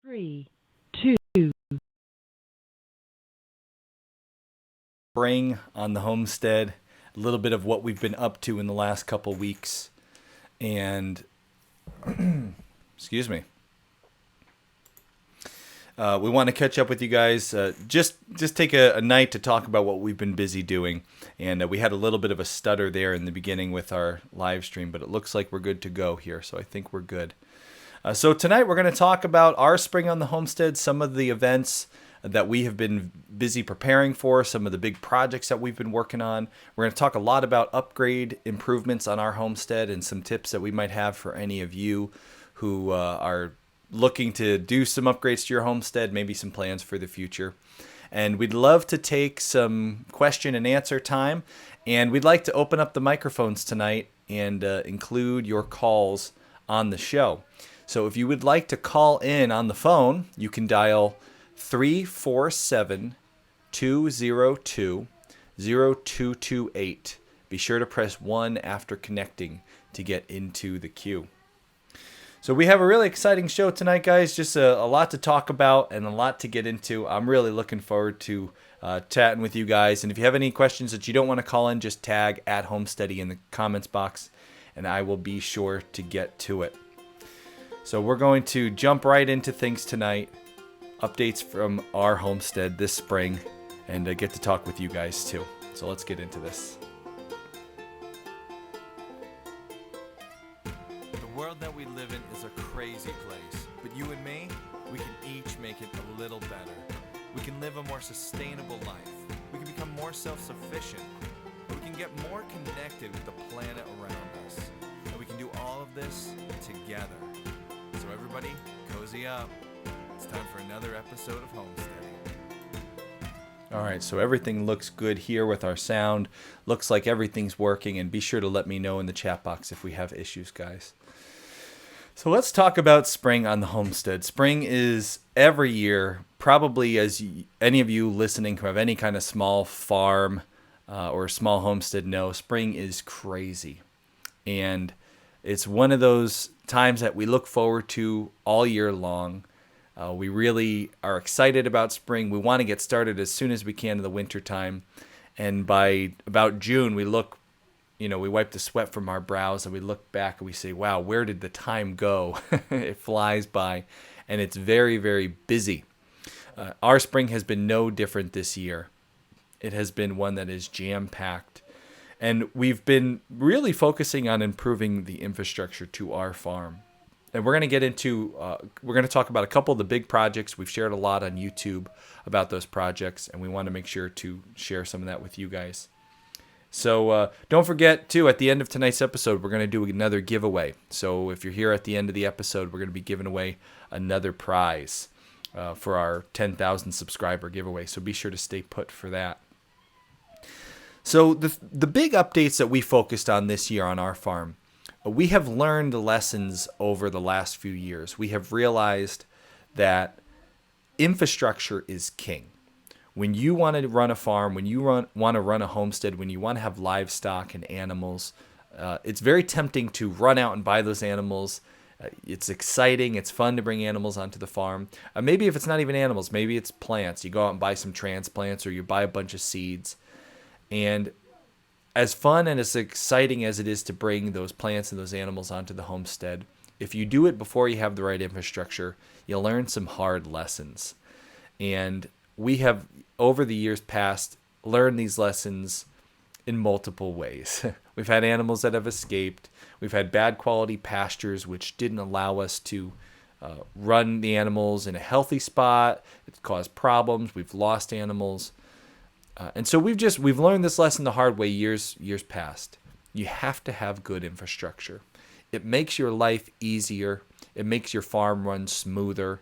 Three, two. Spring on the homestead, a little bit of what we've been up to in the last couple weeks, and excuse me. We want to catch up with you guys. Just take a night to talk about what we've been busy doing, and we had a little bit of a stutter there in the beginning with our live stream, but it looks like we're good to go here, so I think we're good. So tonight we're going to talk about our spring on the homestead, some of the events that we have been busy preparing for, some of the big projects that we've been working on. We're going to talk a lot about upgrade improvements on our homestead and some tips that we might have for any of you who are looking to do some upgrades to your homestead, maybe some plans for the future. And we'd love to take some question and answer time, and we'd like to open up the microphones tonight and include your calls on the show. So if you would like to call in on the phone, you can dial 347-202-0228. Be sure to press 1 after connecting to get into the queue. So we have a really exciting show tonight, guys. Just a lot to talk about and a lot to get into. I'm really looking forward to chatting with you guys. And if you have any questions that you don't want to call in, just tag @Homesteady in the comments box, and I will be sure to get to it. So we're going to jump right into things tonight. Updates from our homestead this spring, and get to talk with you guys too. So let's get into this. The world that we live in is a crazy place, but you and me, we can each make it a little better. We can live a more sustainable life. We can become more self-sufficient. We can get more connected with the planet around us. And we can do all of this together. So everybody, cozy up. It's time for another episode of Homesteading. All right, so everything looks good here with our sound. Looks like everything's working, and be sure to let me know in the chat box if we have issues, guys. So let's talk about spring on the homestead. Spring is every year, probably as any of you listening who have any kind of small farm or small homestead know, spring is crazy. And it's one of those times that we look forward to all year long. We really are excited about spring. We want to get started as soon as we can in the winter time. And by about June, we look, we wipe the sweat from our brows and we look back and we say, wow, where did the time go? It flies by, and it's very, very busy. Our spring has been no different this year. It has been one that is jam-packed. And we've been really focusing on improving the infrastructure to our farm. And we're going to talk about a couple of the big projects. We've shared a lot on YouTube about those projects, and we want to make sure to share some of that with you guys. So don't forget, too, at the end of tonight's episode, we're going to do another giveaway. So if you're here at the end of the episode, we're going to be giving away another prize for our 10,000 subscriber giveaway. So be sure to stay put for that. So the big updates that we focused on this year on our farm, we have learned lessons over the last few years. We have realized that infrastructure is king. When you want to run a farm, when you want to run a homestead, when you want to have livestock and animals, it's very tempting to run out and buy those animals. It's exciting. It's fun to bring animals onto the farm. Maybe if it's not even animals, maybe it's plants. You go out and buy some transplants, or you buy a bunch of seeds. And as fun and as exciting as it is to bring those plants and those animals onto the homestead, if you do it before you have the right infrastructure, you'll learn some hard lessons. And we have, over the years past, learned these lessons in multiple ways. We've had animals that have escaped. We've had bad quality pastures, which didn't allow us to run the animals in a healthy spot. It's caused problems. We've lost animals. And so we've learned this lesson the hard way years past. You have to have good infrastructure. It makes your life easier. It makes your farm run smoother.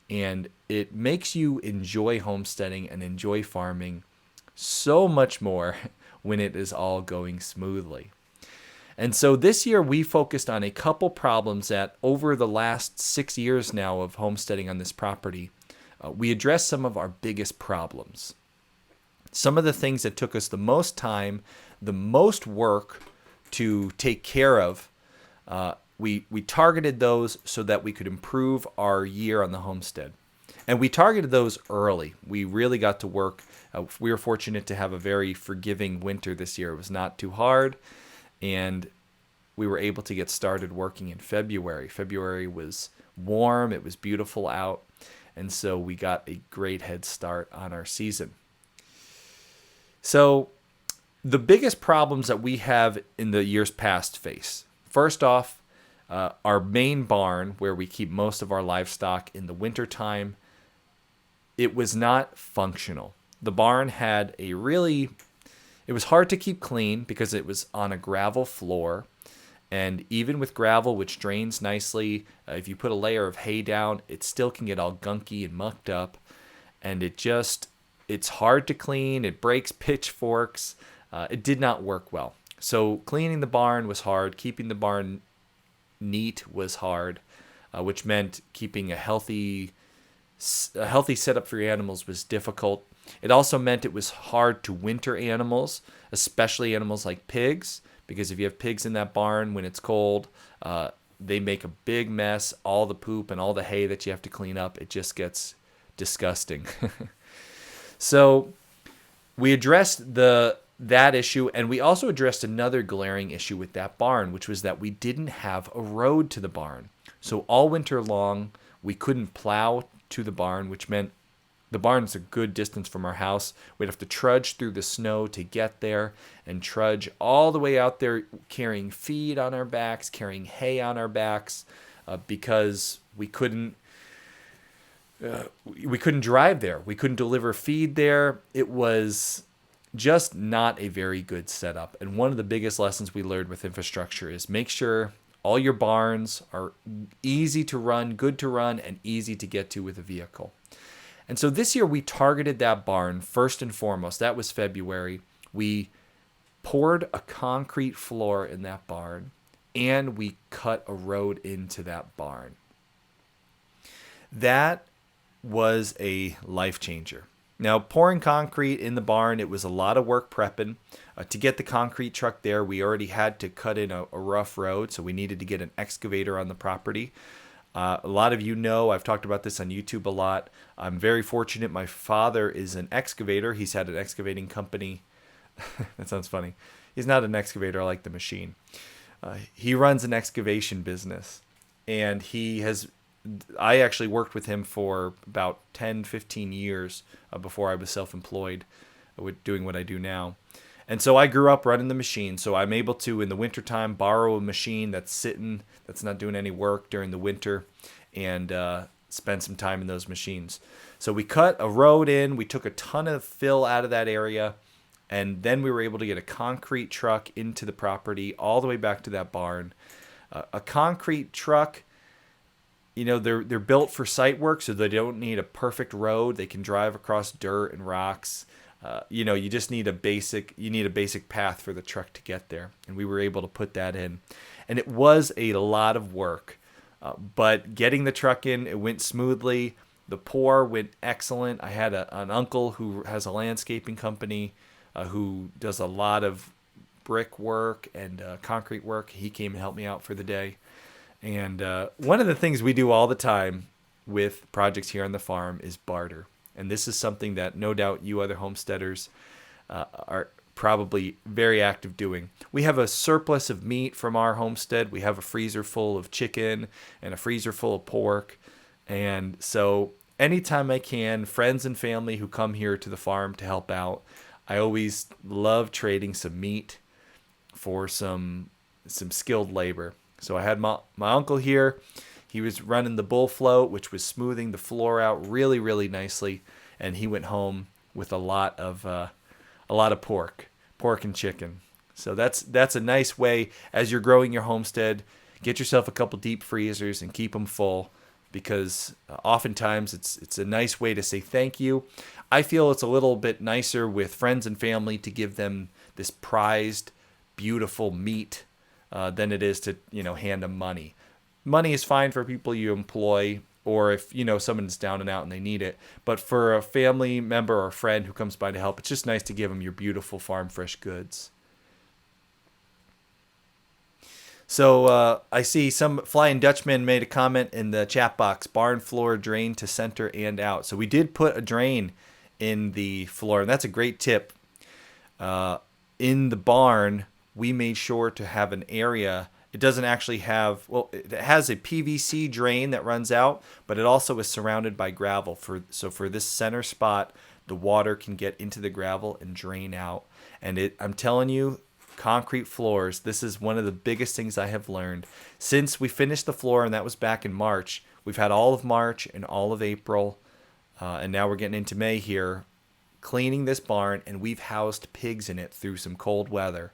And it makes you enjoy homesteading and enjoy farming so much more when it is all going smoothly. And so this year we focused on a couple problems that over the last 6 years now of homesteading on this property, we addressed some of our biggest problems. Some of the things that took us the most time, the most work to take care of, we targeted those so that we could improve our year on the homestead. And we targeted those early. We really got to work. We were fortunate to have a very forgiving winter this year. It was not too hard, and we were able to get started working in February. February was warm. It was beautiful out, and so we got a great head start on our season. So the biggest problems that we have in the years past face. First off, our main barn, where we keep most of our livestock in the wintertime, it was not functional. The barn had it was hard to keep clean because it was on a gravel floor. And even with gravel, which drains nicely, if you put a layer of hay down, it still can get all gunky and mucked up. And it's hard to clean. It breaks pitchforks. It did not work well. So cleaning the barn was hard. Keeping the barn neat was hard, which meant keeping a healthy setup for your animals was difficult. It also meant it was hard to winter animals, especially animals like pigs, because if you have pigs in that barn when it's cold, they make a big mess. All the poop and all the hay that you have to clean up, it just gets disgusting. So we addressed that issue, and we also addressed another glaring issue with that barn, which was that we didn't have a road to the barn. So all winter long, we couldn't plow to the barn, which meant the barn's a good distance from our house. We'd have to trudge through the snow to get there and trudge all the way out there carrying feed on our backs, carrying hay on our backs, because we couldn't drive there. We couldn't deliver feed there. It was just not a very good setup. And one of the biggest lessons we learned with infrastructure is make sure all your barns are easy to run, good to run, and easy to get to with a vehicle. And so this year we targeted that barn first and foremost. That was February. We poured a concrete floor in that barn, and we cut a road into that barn. That was a life changer. Now, pouring concrete in the barn, it was a lot of work prepping. To get the concrete truck there, we already had to cut in a rough road, so we needed to get an excavator on the property. A lot of you know, I've talked about this on YouTube a lot. I'm very fortunate. My father is an excavator. He's had an excavating company. That sounds funny. He's not an excavator. I like the machine. He runs an excavation business, and I actually worked with him for about 10, 15 years before I was self-employed with doing what I do now. And so I grew up running the machine. So I'm able to, in the wintertime, borrow a machine that's not doing any work during the winter, and spend some time in those machines. So we cut a road in. We took a ton of fill out of that area. And then we were able to get a concrete truck into the property all the way back to that barn. A concrete truck, they're built for site work, so they don't need a perfect road. They can drive across dirt and rocks. You just need a basic path for the truck to get there. And we were able to put that in. And it was a lot of work. But getting the truck in, it went smoothly. The pour went excellent. I had an uncle who has a landscaping company who does a lot of brick work and concrete work. He came and helped me out for the day. And one of the things we do all the time with projects here on the farm is barter. And this is something that no doubt you other homesteaders are probably very active doing. We have a surplus of meat from our homestead. We have a freezer full of chicken and a freezer full of pork. And so anytime I can, friends and family who come here to the farm to help out, I always love trading some meat for some skilled labor. So I had my uncle here. He was running the bull float, which was smoothing the floor out really, really nicely. And he went home with a lot of pork and chicken. So that's a nice way as you're growing your homestead. Get yourself a couple deep freezers and keep them full, because oftentimes it's a nice way to say thank you. I feel it's a little bit nicer with friends and family to give them this prized, beautiful meat than it is to hand them money. Money is fine for people you employ, or if someone's down and out and they need it. But for a family member or a friend who comes by to help, it's just nice to give them your beautiful farm fresh goods. So I see some Flying Dutchman made a comment in the chat box, barn floor drain to center and out. So we did put a drain in the floor, and that's a great tip. In the barn, we made sure to have an area. It doesn't actually have, well, it has a PVC drain that runs out, but it also is surrounded by gravel. So for this center spot, the water can get into the gravel and drain out. And I'm telling you, concrete floors, this is one of the biggest things I have learned. Since we finished the floor, and that was back in March, we've had all of March and all of April, and now we're getting into May here, cleaning this barn, and we've housed pigs in it through some cold weather.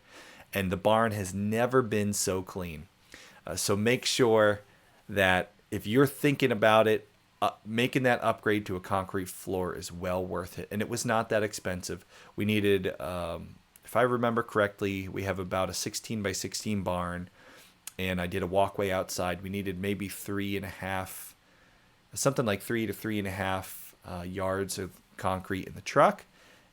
And the barn has never been so clean. So make sure that if you're thinking about it, making that upgrade to a concrete floor is well worth it. And it was not that expensive. We needed, if I remember correctly, we have about a 16 by 16 barn. And I did a walkway outside. We needed maybe 3.5, something like 3 to 3.5 yards of concrete in the truck.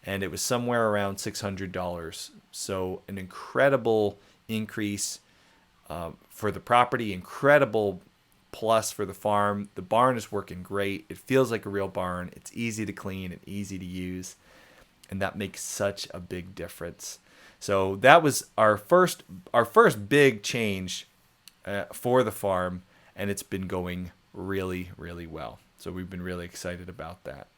And it was somewhere around $600. So an incredible increase for the property, incredible plus for the farm. The barn is working great. It feels like a real barn. It's easy to clean and easy to use. And that makes such a big difference. So that was our first big change for the farm. And it's been going really, really well. So we've been really excited about that.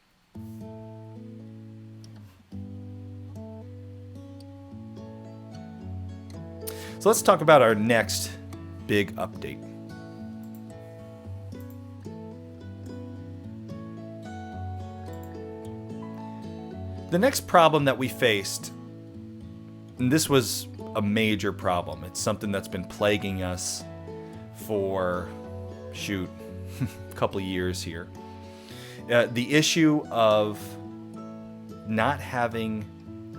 So let's talk about our next big update. The next problem that we faced, and this was a major problem. It's something that's been plaguing us for, a couple of years here. The issue of not having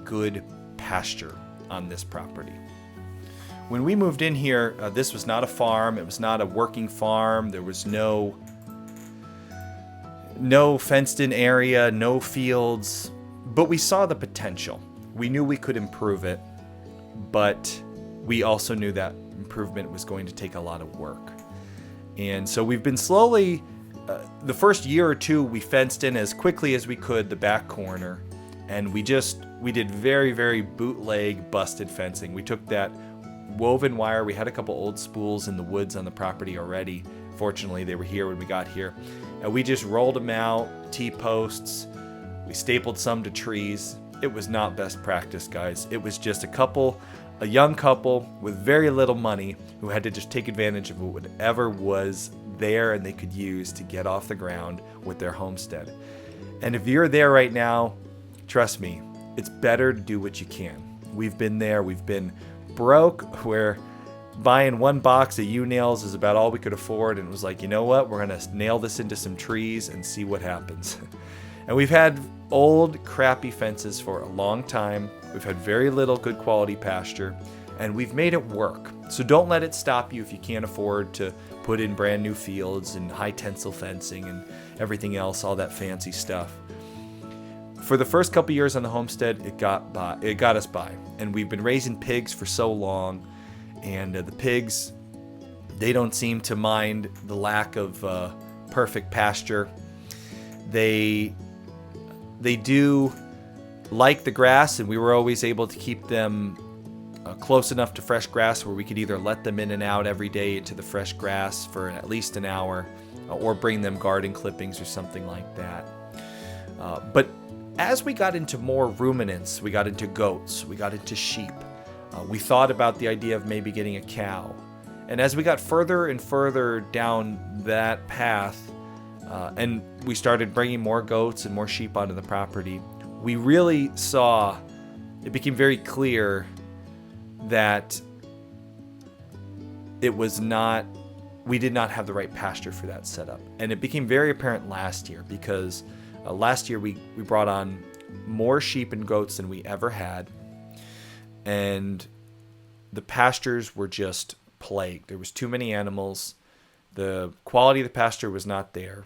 good pasture on this property. When we moved in here, this was not a farm. It was not a working farm. There was no fenced-in area, no fields. But we saw the potential. We knew we could improve it, but we also knew that improvement was going to take a lot of work. And so we've been slowly, the first year or two, we fenced in as quickly as we could the back corner. And we did very, very bootleg, busted fencing. We took that woven wire. We had a couple old spools in the woods on the property already. Fortunately, they were here when we got here. And we just rolled them out, T-posts. We stapled some to trees. It was not best practice, guys. It was just a young couple with very little money who had to just take advantage of whatever was there and they could use to get off the ground with their homestead. And if you're there right now, trust me, it's better to do what you can. We've been there. We've been broke, where buying one box of U-nails is about all we could afford, and it was like, you know what, we're going to nail this into some trees and see what happens. And we've had old crappy fences for a long time. We've had very little good quality pasture, and we've made it work. So don't let it stop you if you can't afford to put in brand new fields and high tensile fencing and everything else, all that fancy stuff. For the first couple years on the homestead, it got us by. And we've been raising pigs for so long, and the pigs, they don't seem to mind the lack of perfect pasture. They do like the grass, and we were always able to keep them close enough to fresh grass where we could either let them in and out every day into the fresh grass for at least an hour, or bring them garden clippings or something like that. But as we got into more ruminants, we got into goats, we got into sheep, we thought about the idea of maybe getting a cow. And as we got further and further down that path, and we started bringing more goats and more sheep onto the property, we really saw, it became very clear that we did not have the right pasture for that setup. And it became very apparent last year, because last year we brought on more sheep and goats than we ever had, and the pastures were just plagued. There was too many animals. The quality of the pasture was not there,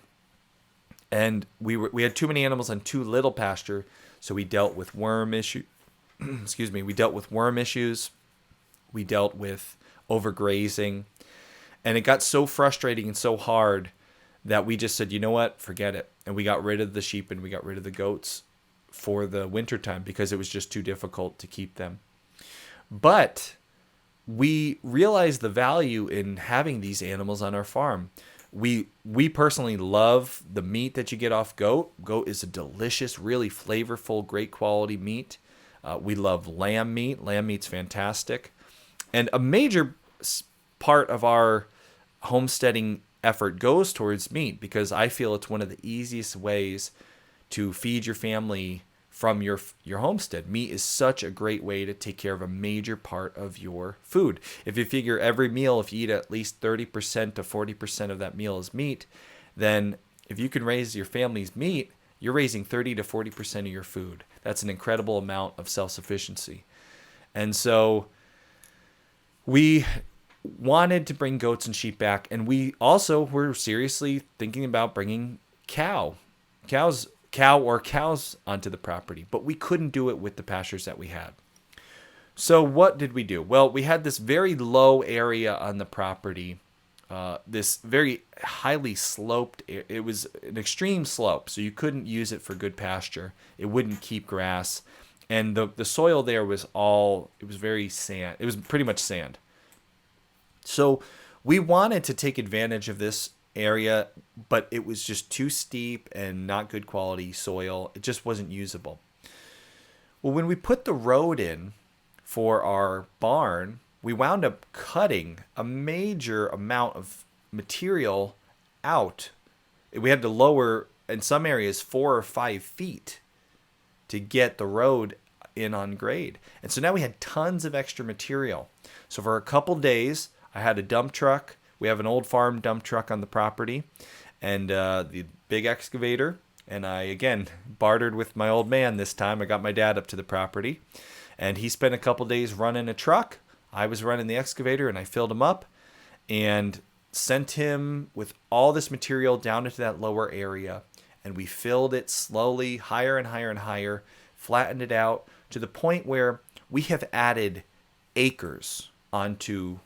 and we had too many animals on too little pasture. So we dealt with worm issue. We dealt with worm issues. We dealt with overgrazing. And it got so frustrating and so hard that we just said, you know what, forget it. And we got rid of the sheep and we got rid of the goats for the wintertime because it was just too difficult to keep them. But we realized the value in having these animals on our farm. We personally love the meat that you get off goat. Goat is a delicious, really flavorful, great quality meat. We love lamb meat. Lamb meat's fantastic. And a major part of our homesteading effort goes towards meat because I feel it's one of the easiest ways to feed your family from your homestead. Meat is such a great way to take care of a major part of your food. If you figure every meal, if you eat at least 30% to 40% of that meal is meat, then if you can raise your family's meat, you're raising 30 to 40% of your food. That's an incredible amount of self-sufficiency. And so we wanted to bring goats and sheep back, and we also were seriously thinking about bringing cows onto the property, but we couldn't do it with the pastures that we had. So what did we do? Well, we had this very low area on the property, this very highly sloped. It was an extreme slope, so you couldn't use it for good pasture. It wouldn't keep grass, and the soil there was very sand. It was pretty much sand. So we wanted to take advantage of this area, but it was just too steep and not good quality soil. It just wasn't usable. Well, when we put the road in for our barn, we wound up cutting a major amount of material out. We had to lower, in some areas, 4 or 5 feet to get the road in on grade. And so now we had tons of extra material. So for a couple days, I had a dump truck. We have an old farm dump truck on the property and the big excavator. And I, again, bartered with my old man this time. I got my dad up to the property. And he spent a couple days running a truck. I was running the excavator, and I filled him up and sent him with all this material down into that lower area. And we filled it slowly, higher and higher and higher, flattened it out to the point where we have added acres onto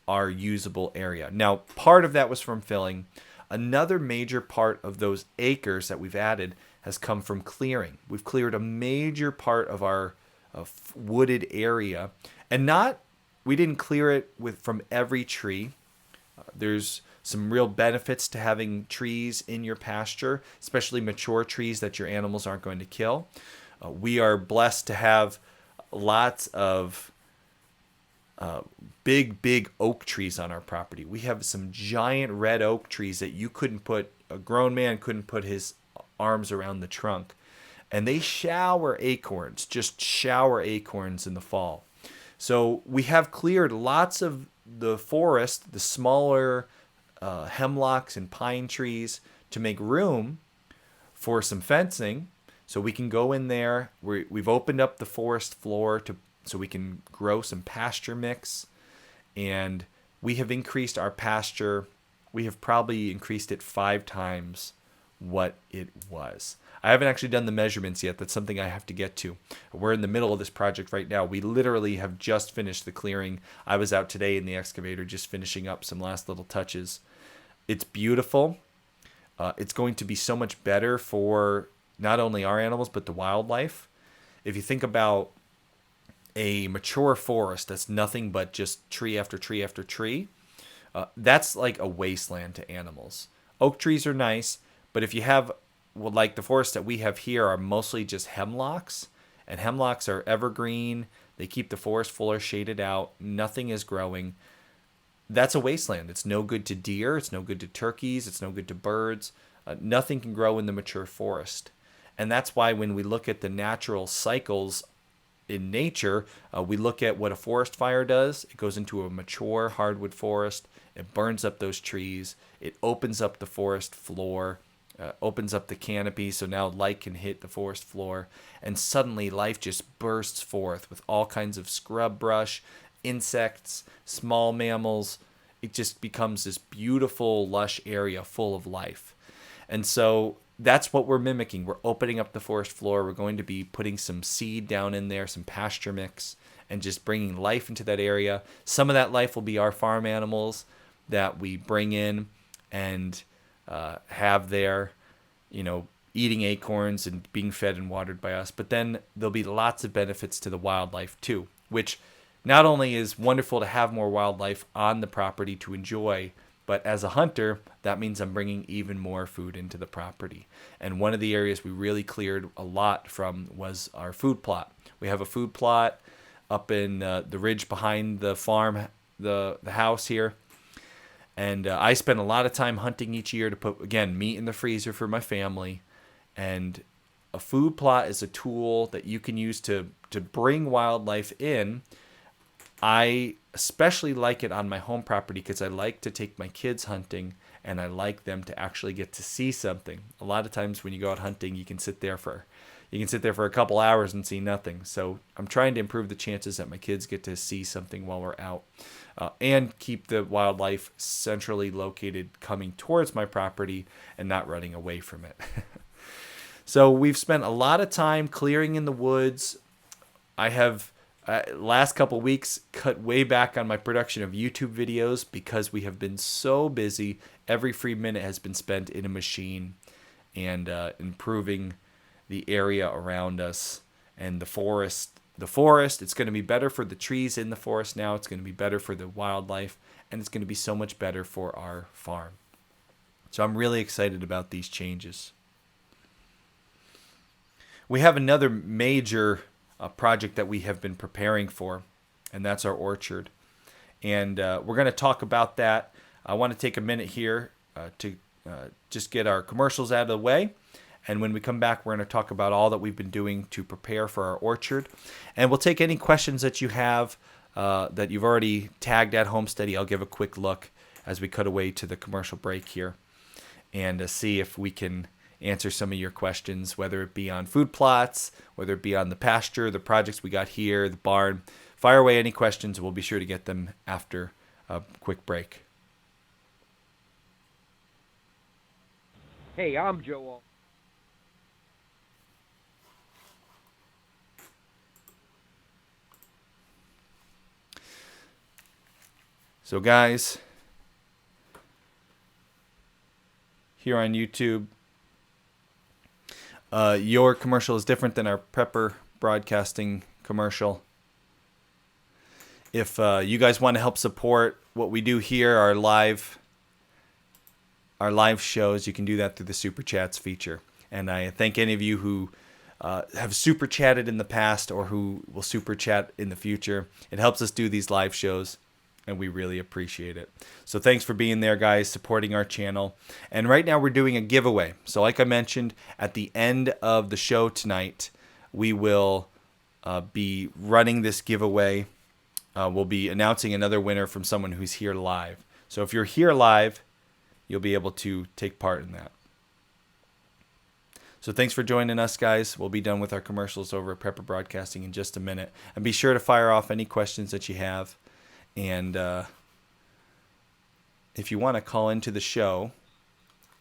our usable area. Now, part of that was from filling. Another major part of those acres that we've added has come from clearing. We've cleared a major part of our wooded area, and we didn't clear it from every tree. There's some real benefits to having trees in your pasture, especially mature trees that your animals aren't going to kill. We are blessed to have lots of big oak trees on our property. We have some giant red oak trees that a grown man couldn't put his arms around the trunk. And they shower acorns in the fall. So we have cleared lots of the forest, the smaller hemlocks and pine trees, to make room for some fencing. So we can go in there. We've opened up the forest floor so we can grow some pasture mix. And we have increased our pasture. We have probably increased it 5 times what it was. I haven't actually done the measurements yet. That's something I have to get to. We're in the middle of this project right now. We literally have just finished the clearing. I was out today in the excavator just finishing up some last little touches. It's beautiful. It's going to be so much better for not only our animals, but the wildlife. If you think about a mature forest that's nothing but just tree after tree after tree, that's like a wasteland to animals. Oak trees are nice, but if you have, like the forests that we have here are mostly just hemlocks, and hemlocks are evergreen. They keep the forest fuller, shaded out. Nothing is growing. That's a wasteland. It's no good to deer. It's no good to turkeys. It's no good to birds. Nothing can grow in the mature forest. And that's why when we look at the natural cycles in nature, we look at what a forest fire does. It goes into a mature hardwood forest. It burns up those trees. It opens up the forest floor, opens up the canopy, so now light can hit the forest floor. And suddenly life just bursts forth with all kinds of scrub brush, insects, small mammals. It just becomes this beautiful, lush area full of life. And so that's what we're mimicking. We're opening up the forest floor. We're going to be putting some seed down in there, some pasture mix, and just bringing life into that area. Some of that life will be our farm animals that we bring in and have there, eating acorns and being fed and watered by us. But then there'll be lots of benefits to the wildlife too, which not only is wonderful to have more wildlife on the property to enjoy, but as a hunter, that means I'm bringing even more food into the property. And one of the areas we really cleared a lot from was our food plot. We have a food plot up in the ridge behind the farm, the house here. And I spend a lot of time hunting each year to put, again, meat in the freezer for my family. And a food plot is a tool that you can use to bring wildlife in. I especially like it on my home property because I like to take my kids hunting and I like them to actually get to see something. A lot of times when you go out hunting, you can sit there for a couple hours and see nothing. So I'm trying to improve the chances that my kids get to see something while we're out, and keep the wildlife centrally located coming towards my property and not running away from it. So we've spent a lot of time clearing in the woods. I have last couple weeks cut way back on my production of YouTube videos because we have been so busy. Every free minute has been spent in a machine and improving the area around us and the forest. It's going to be better for the trees in the forest now. It's going to be better for the wildlife, and it's going to be so much better for our farm. So I'm really excited about these changes. We have another major project that we have been preparing for, and that's our orchard. And we're going to talk about that. I want to take a minute here to just get our commercials out of the way. And when we come back, we're going to talk about all that we've been doing to prepare for our orchard. And we'll take any questions that you have that you've already tagged at Homestead. I'll give a quick look as we cut away to the commercial break here and see if we can answer some of your questions, whether it be on food plots, whether it be on the pasture, the projects we got here, the barn. Fire away any questions. We'll be sure to get them after a quick break. Hey, I'm Joel. So guys, here on YouTube, your commercial is different than our prepper broadcasting commercial. If you guys want to help support what we do here, our live shows, you can do that through the Super Chats feature. And I thank any of you who have Super Chatted in the past or who will Super Chat in the future. It helps us do these live shows, and we really appreciate it. So thanks for being there, guys, supporting our channel. And right now we're doing a giveaway. So like I mentioned, at the end of the show tonight, we will be running this giveaway. We'll be announcing another winner from someone who's here live. So if you're here live, you'll be able to take part in that. So thanks for joining us, guys. We'll be done with our commercials over at Prepper Broadcasting in just a minute. And be sure to fire off any questions that you have. And if you want to call into the show,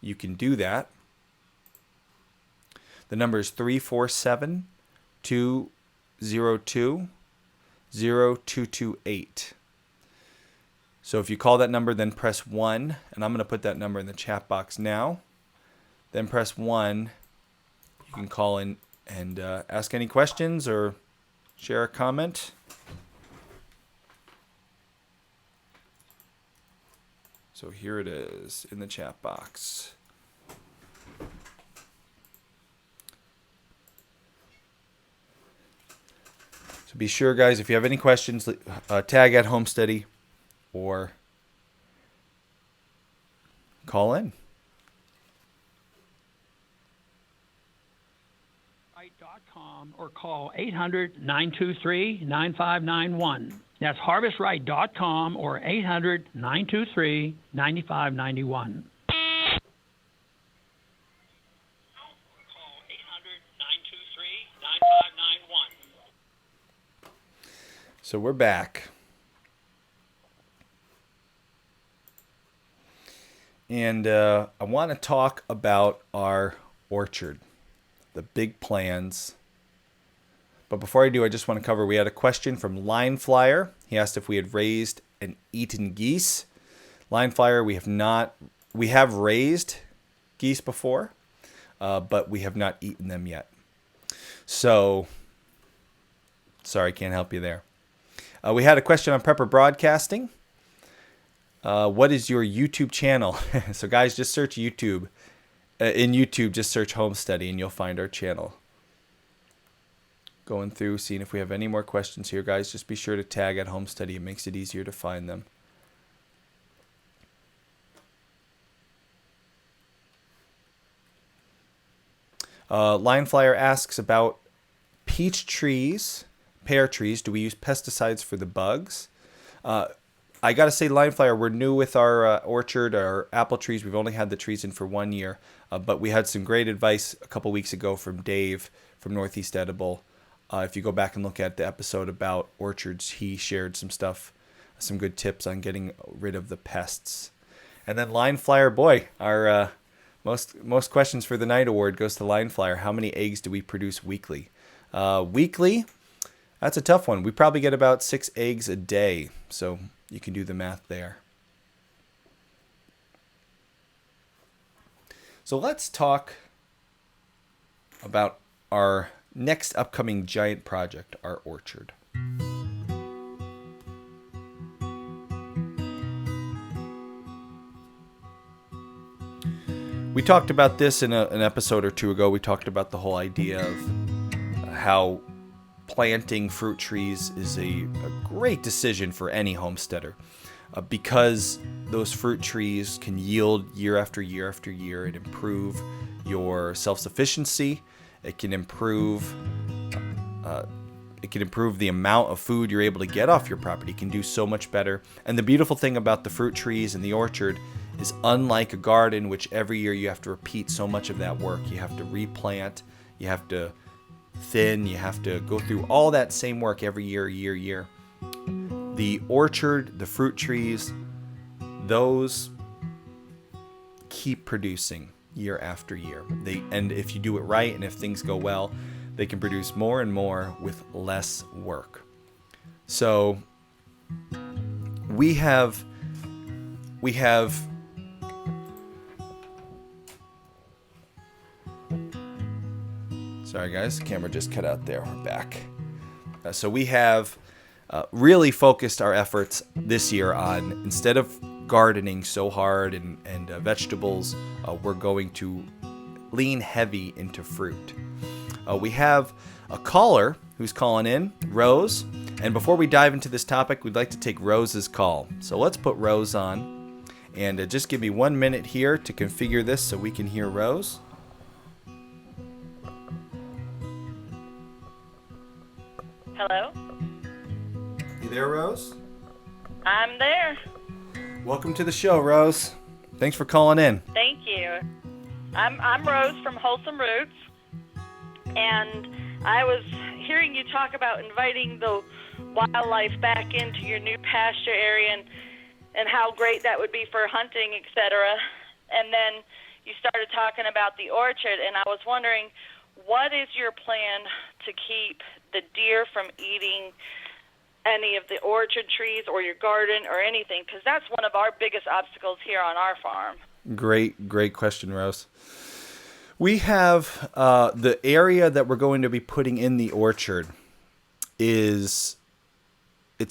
you can do that. The number is 347-202-0228. So if you call that number, then press 1. And I'm going to put that number in the chat box now. Then press 1. You can call in and ask any questions or share a comment. So here it is in the chat box. So be sure, guys, if you have any questions, tag at Homesteady or call in. Or call 800-923-9591. That's harvestright.com or 800-923-9591. So we're back. And I want to talk about our orchard, the big plans, But before I do, I just want to cover, we had a question from Line Flyer. He asked if we had raised and eaten geese. Line Flyer, we have not. We have raised geese before, but we have not eaten them yet. So, sorry, can't help you there. We had a question on Prepper Broadcasting. What is your YouTube channel? So guys, just search YouTube. In YouTube, just search Homestead and you'll find our channel. Going through, seeing if we have any more questions here, guys. Just be sure to tag at Homestead. It makes it easier to find them. Line Flyer asks about peach trees, pear trees. Do we use pesticides for the bugs? I got to say, Line Flyer, we're new with our orchard, our apple trees. We've only had the trees in for 1 year, but we had some great advice a couple weeks ago from Dave from Northeast Edible. If you go back and look at the episode about orchards, he shared some stuff, some good tips on getting rid of the pests. And then Line Flyer, boy, our most questions for the night award goes to Line Flyer. How many eggs do we produce weekly? Weekly, that's a tough one. We probably get about 6 eggs a day, so you can do the math there. So let's talk about our next upcoming giant project, our orchard. We talked about this in an episode or two ago. We talked about the whole idea of how planting fruit trees is a great decision for any homesteader because those fruit trees can yield year after year after year and improve your self-sufficiency. It can improve the amount of food you're able to get off your property. It can do so much better. And the beautiful thing about the fruit trees and the orchard is, unlike a garden, which every year you have to repeat so much of that work. You have to replant, you have to thin, you have to go through all that same work every year. The orchard, the fruit trees, those keep producing year after year. And if you do it right and if things go well, they can produce more and more with less work. So we have sorry guys, the camera just cut out there. We're back. So we have really focused our efforts this year on, instead of gardening so hard and vegetables, we're going to lean heavy into fruit. We have a caller who's calling in, Rose. And before we dive into this topic, we'd like to take Rose's call. So let's put Rose on. And just give me 1 minute here to configure this so we can hear Rose. Hello? You there, Rose? I'm there. Welcome to the show, Rose. Thanks for calling in. Thank you. I'm Rose from Wholesome Roots, and I was hearing you talk about inviting the wildlife back into your new pasture area and how great that would be for hunting, etc. And then you started talking about the orchard, and I was wondering, what is your plan to keep the deer from eating any of the orchard trees or your garden or anything? Because that's one of our biggest obstacles here on our farm. Great question, Rose. We have the area that we're going to be putting in the orchard it's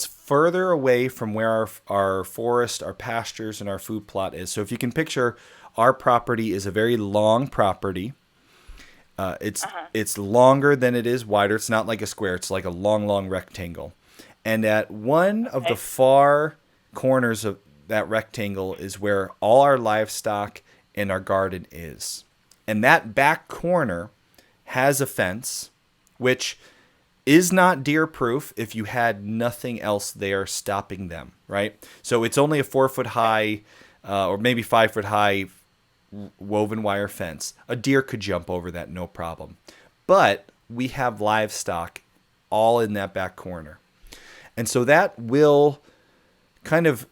further away from where our forest, our pastures, and our food plot is. So if you can picture, our property is a very long property. It's longer than it is wider. It's not like a square. It's like a long rectangle. And at one of the far corners of that rectangle is where all our livestock and our garden is. And that back corner has a fence, which is not deer proof if you had nothing else there stopping them, right? So it's only a 4 foot high or maybe 5 foot high woven wire fence. A deer could jump over that, no problem. But we have livestock all in that back corner. And so that will kind of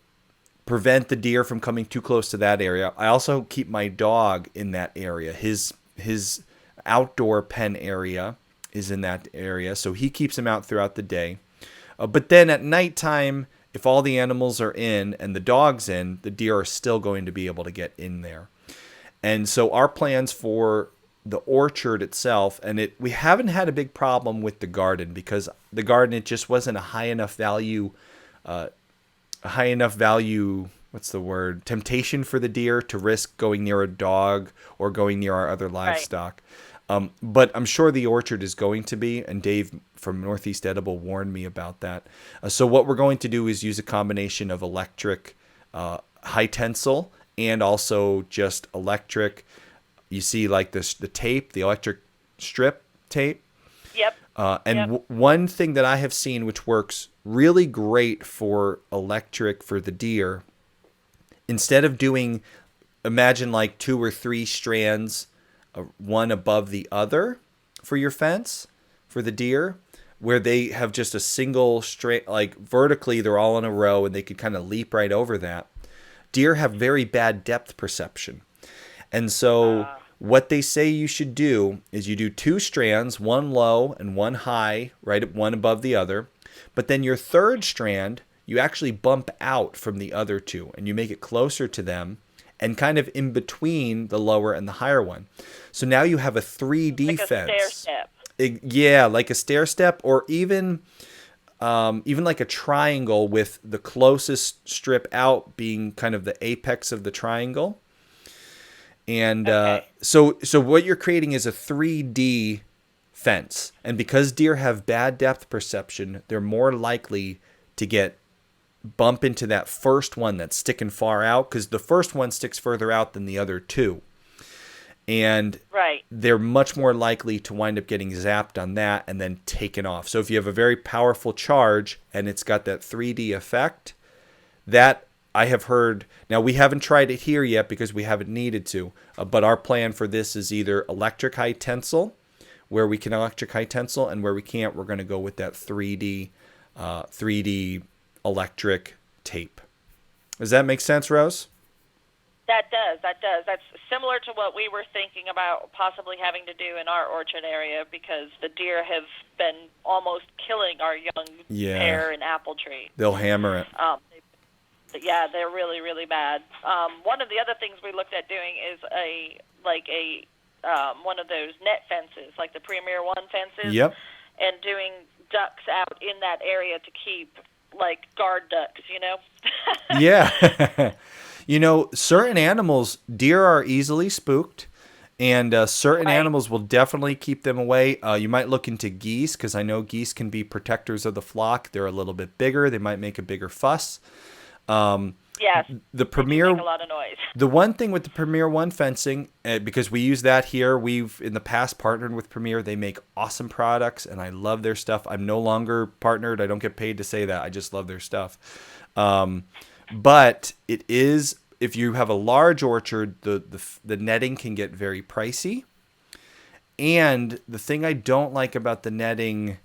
prevent the deer from coming too close to that area. I also keep my dog in that area. His outdoor pen area is in that area, so he keeps them out throughout the day. But then at nighttime, if all the animals are in and the dog's in, the deer are still going to be able to get in there. And so our plans for the orchard itself, and we haven't had a big problem with the garden, because the garden, it just wasn't a high enough value, what's the word, temptation for the deer to risk going near a dog or going near our other livestock. Right. But I'm sure the orchard is going to be, and Dave from Northeast Edible warned me about that. So what we're going to do is use a combination of electric high tensile and also just electric. You see like the tape, the electric strip tape. Yep. One thing that I have seen which works really great for electric for the deer, instead of doing, imagine like 2 or 3 strands, one above the other for your fence for the deer, where they have just a single straight, like vertically they're all in a row and they could kind of leap right over that. Deer have very bad depth perception. And so what they say you should do is you do 2 strands, one low and one high, right, one above the other. But then your third strand, you actually bump out from the other 2 and you make it closer to them and kind of in between the lower and the higher one. So now you have a 3D like fence. A stair step. Yeah, like a stair step, or even like a triangle with the closest strip out being kind of the apex of the triangle. And so what you're creating is a 3D fence. And because deer have bad depth perception, they're more likely to bump into that first one that's sticking far out, because the first one sticks further out than the other 2. And they're much more likely to wind up getting zapped on that and then taken off. So if you have a very powerful charge and it's got that 3D effect, that I have heard. Now, we haven't tried it here yet because we haven't needed to, but our plan for this is either electric high tensile, where we can electric high tensile, and where we can't, we're going to go with that 3D electric tape. Does that make sense, Rose? That does. That's similar to what we were thinking about possibly having to do in our orchard area, because the deer have been almost killing our young pear and apple tree. They'll hammer it. Yeah, they're really, really bad. One of the other things we looked at doing is one of those net fences, like the Premier One fences. Yep. And doing ducks out in that area to keep, like, guard ducks, you know? Yeah. You know, certain animals, deer are easily spooked, and certain animals will definitely keep them away. You might look into geese, because I know geese can be protectors of the flock. They're a little bit bigger. They might make a bigger fuss. Yes, the Premier, make a lot of noise. The one thing with the Premier One fencing, because we use that here, we've in the past partnered with Premier. They make awesome products, and I love their stuff. I'm no longer partnered. I don't get paid to say that. I just love their stuff. But it is, if you have a large orchard, the netting can get very pricey. And the thing I don't like about the netting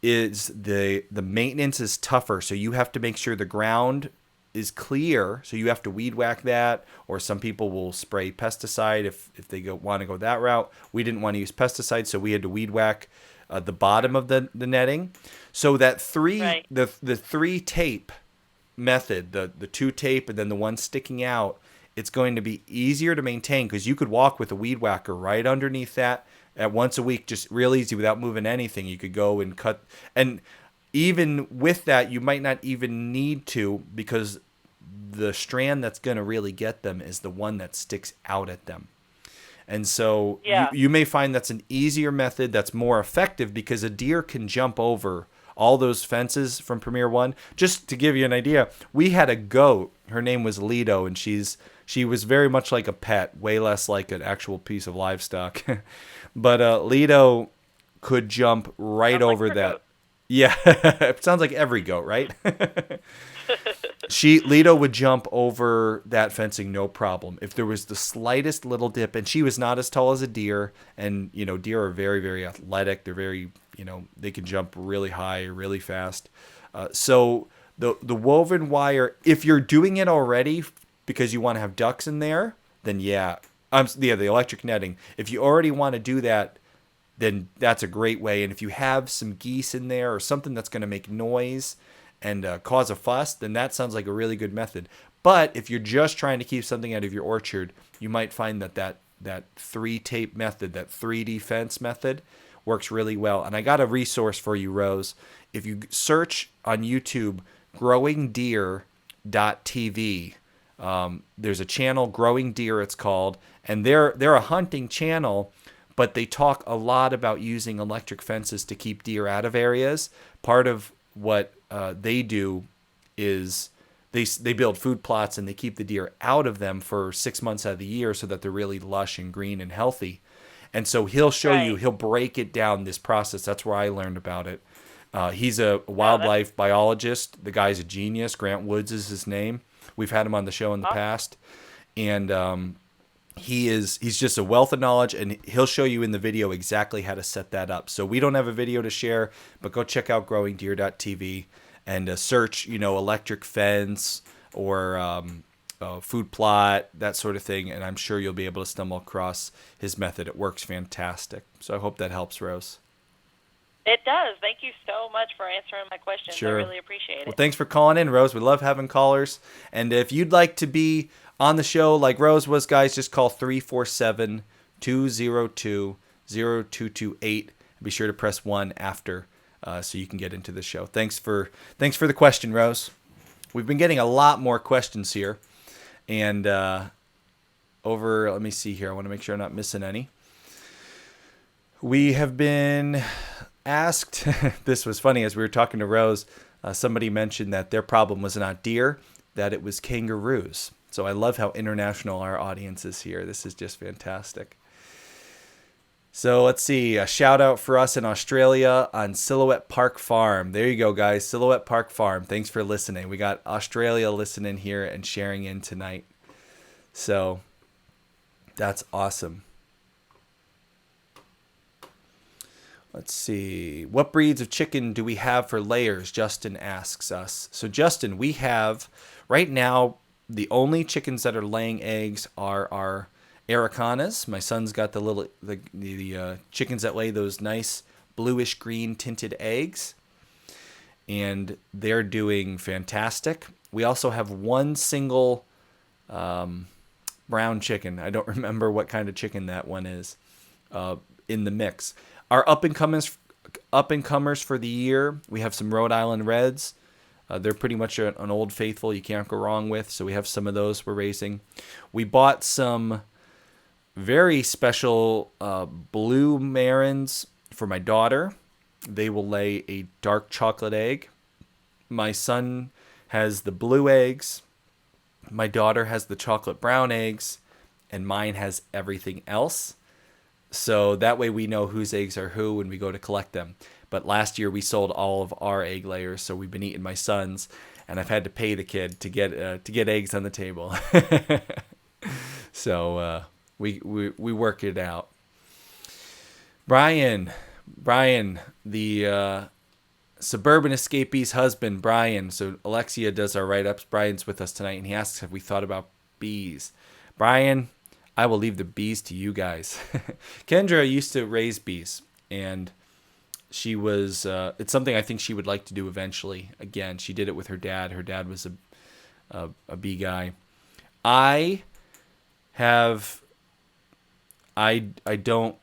is the maintenance is tougher. So you have to make sure the ground is clear. So you have to weed whack that, or some people will spray pesticide if they want to go that route. We didn't want to use pesticide, so we had to weed whack the bottom of the netting. So that the 3 tape method, the 2 tape and then the one sticking out, it's going to be easier to maintain, because you could walk with a weed whacker right underneath that at once a week, just real easy without moving anything. You could go and cut, and even with that, you might not even need to, because the strand that's going to really get them is the one that sticks out at them. And so you may find that's an easier method that's more effective, because a deer can jump over all those fences from Premier One. Just to give you an idea, we had a goat. Her name was Lido, and she was very much like a pet, way less like an actual piece of livestock. But Lido could jump right over that. Goat. Yeah, it sounds like every goat, right? Lido would jump over that fencing no problem. If there was the slightest little dip, and she was not as tall as a deer, and deer are very, very athletic. They're very, they can jump really high, really fast. So the woven wire, if you're doing it already because you want to have ducks in there, then the electric netting. If you already want to do that, then that's a great way. And if you have some geese in there or something that's going to make noise and cause a fuss, then that sounds like a really good method. But if you're just trying to keep something out of your orchard, you might find that 3-tape method, that 3D fence method, works really well. And I got a resource for you, Rose. If you search on YouTube, growingdeer.tv, there's a channel, Growing Deer it's called, and they're a hunting channel, but they talk a lot about using electric fences to keep deer out of areas. Part of what they do is they build food plots and they keep the deer out of them for 6 months out of the year so that they're really lush and green and healthy. And so he'll show you, he'll break it down, this process. That's where I learned about it. He's a wildlife biologist. The guy's a genius. Grant Woods is his name. We've had him on the show in the past. And he's just a wealth of knowledge, and he'll show you in the video exactly how to set that up. So we don't have a video to share, but go check out growingdeer.tv and search, electric fence or food plot, that sort of thing, and I'm sure you'll be able to stumble across his method. It works fantastic. So I hope that helps, Rose. It does. Thank you so much for answering my questions. Sure. I really appreciate it. Well, thanks for calling in, Rose. We love having callers. And if you'd like to be on the show like Rose was, guys, just call 347-202-0228. Be sure to press 1 after so you can get into the show. Thanks for the question, Rose. We've been getting a lot more questions here. And let me see here. I want to make sure I'm not missing any. We have been asked, this was funny, as we were talking to Rose, somebody mentioned that their problem was not deer, that it was kangaroos. So I love how international our audience is here. This is just fantastic. So let's see, a shout out for us in Australia on Silhouette Park Farm. There you go, guys, Silhouette Park Farm. Thanks for listening. We got Australia listening here and sharing in tonight. So that's awesome. Let's see. What breeds of chicken do we have for layers? Justin asks us. So Justin, we have right now the only chickens that are laying eggs are our Aracanas. My son's got the chickens that lay those nice bluish green tinted eggs, and they're doing fantastic. We also have one single brown chicken. I don't remember what kind of chicken that one is in the mix. Our up-and-comers for the year, we have some Rhode Island Reds. They're pretty much an old faithful you can't go wrong with, so we have some of those we're raising. We bought some very special blue Marins for my daughter. They will lay a dark chocolate egg. My son has the blue eggs. My daughter has the chocolate brown eggs, and mine has everything else. So that way we know whose eggs are who when we go to collect them. But last year we sold all of our egg layers, so we've been eating my son's, and I've had to pay the kid to get eggs on the table. So we work it out. Brian, the suburban escapee's husband, Brian. So Alexia does our write-ups. Brian's with us tonight, and he asks if we thought about bees. Brian, I will leave the bees to you guys. Kendra used to raise bees, and she was, it's something I think she would like to do eventually. Again, she did it with her dad. Her dad was a bee guy. I'm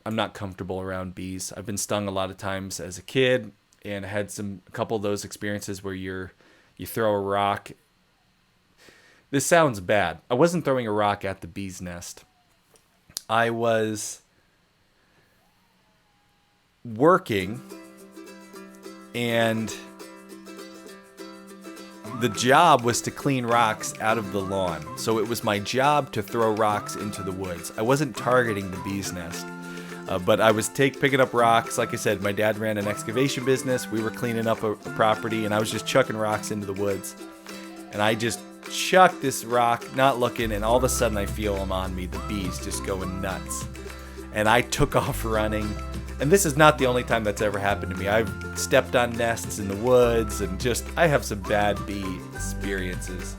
not comfortable around bees. I've been stung a lot of times as a kid, and I had a couple of those experiences where you throw a rock. This sounds bad. I wasn't throwing a rock at the bee's nest. I was working, and the job was to clean rocks out of the lawn. So it was my job to throw rocks into the woods. I wasn't targeting the bee's nest, but I was picking up rocks. Like I said, my dad ran an excavation business. We were cleaning up a property, and I was just chucking rocks into the woods. And I just chuck this rock, not looking, and all of a sudden I feel them on me, the bees just going nuts. And I took off running. And this is not the only time that's ever happened to me. I've stepped on nests in the woods, and I have some bad bee experiences.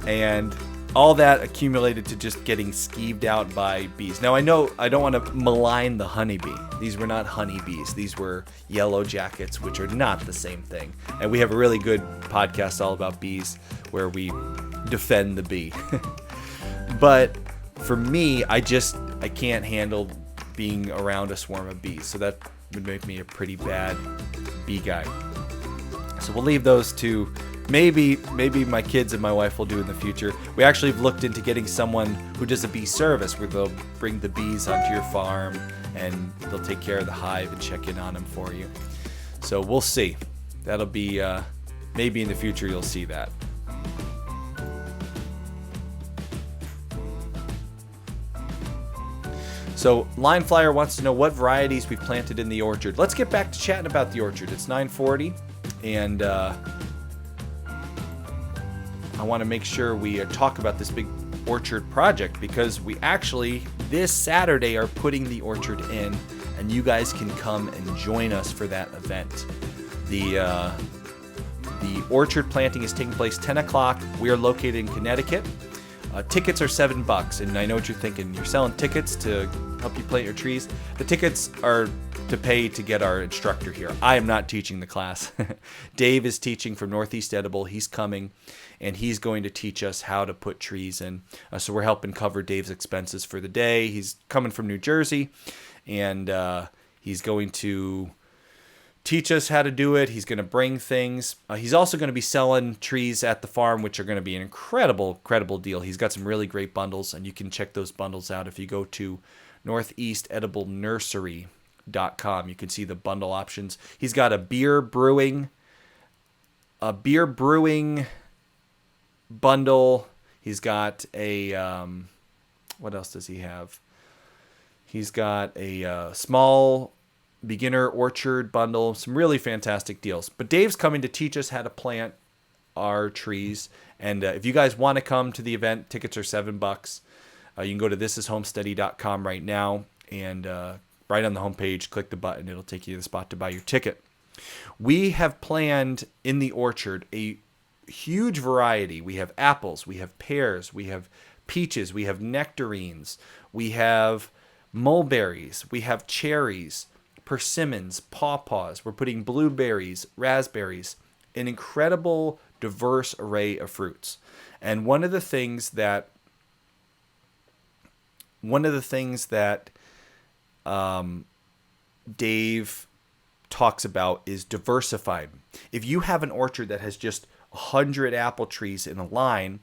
And all that accumulated to just getting skeeved out by bees. Now I know I don't want to malign the honeybee. These were not honeybees. These were yellow jackets, which are not the same thing. And we have a really good podcast all about bees where we defend the bee. But for me, I can't handle being around a swarm of bees. So that would make me a pretty bad bee guy. So we'll leave those to maybe my kids and my wife will do in the future. We actually have looked into getting someone who does a bee service where they'll bring the bees onto your farm and they'll take care of the hive and check in on them for you. So we'll see. That'll be maybe in the future you'll see that. So Line Flyer wants to know what varieties we've planted in the orchard. Let's get back to chatting about the orchard. It's 9:40 and I want to make sure we talk about this big orchard project because we actually this Saturday are putting the orchard in, and you guys can come and join us for that event. The orchard planting is taking place 10 o'clock. We are located in Connecticut. Tickets are $7, and I know what you're thinking. You're selling tickets to help you plant your trees. The tickets are to pay to get our instructor here. I am not teaching the class. Dave is teaching from Northeast Edible. He's coming, and he's going to teach us how to put trees in. So we're helping cover Dave's expenses for the day. He's coming from New Jersey, and he's going to teach us how to do it. He's going to bring things. He's also going to be selling trees at the farm, which are going to be an incredible deal. He's got some really great bundles, and you can check those bundles out if you go to northeastediblenursery.com. You can see the bundle options. He's got a beer brewing bundle. He's got a what else does he have? He's got a small beginner orchard bundle, some really fantastic deals. But Dave's coming to teach us how to plant our trees. And if you guys want to come to the event, tickets are $7. You can go to thisishomesteady.com right now, and right on the homepage, click the button. It'll take you to the spot to buy your ticket. We have planned in the orchard a huge variety. We have apples, we have pears, we have peaches, we have nectarines, we have mulberries, we have cherries, persimmons, pawpaws. We're putting blueberries, raspberries, an incredible diverse array of fruits. And one of the things that Dave talks about is diversifying. If you have an orchard that has just 100 apple trees in a line,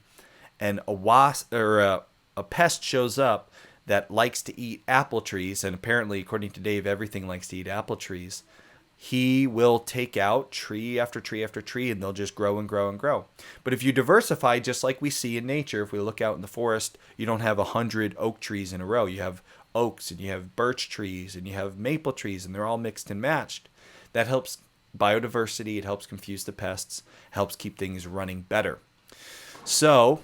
and a pest shows up that likes to eat apple trees, and apparently, according to Dave, everything likes to eat apple trees, he will take out tree after tree after tree, and they'll just grow and grow and grow. But if you diversify, just like we see in nature, if we look out in the forest, you don't have 100 oak trees in a row. You have oaks, and you have birch trees, and you have maple trees, and they're all mixed and matched. That helps biodiversity. It helps confuse the pests, helps keep things running better. So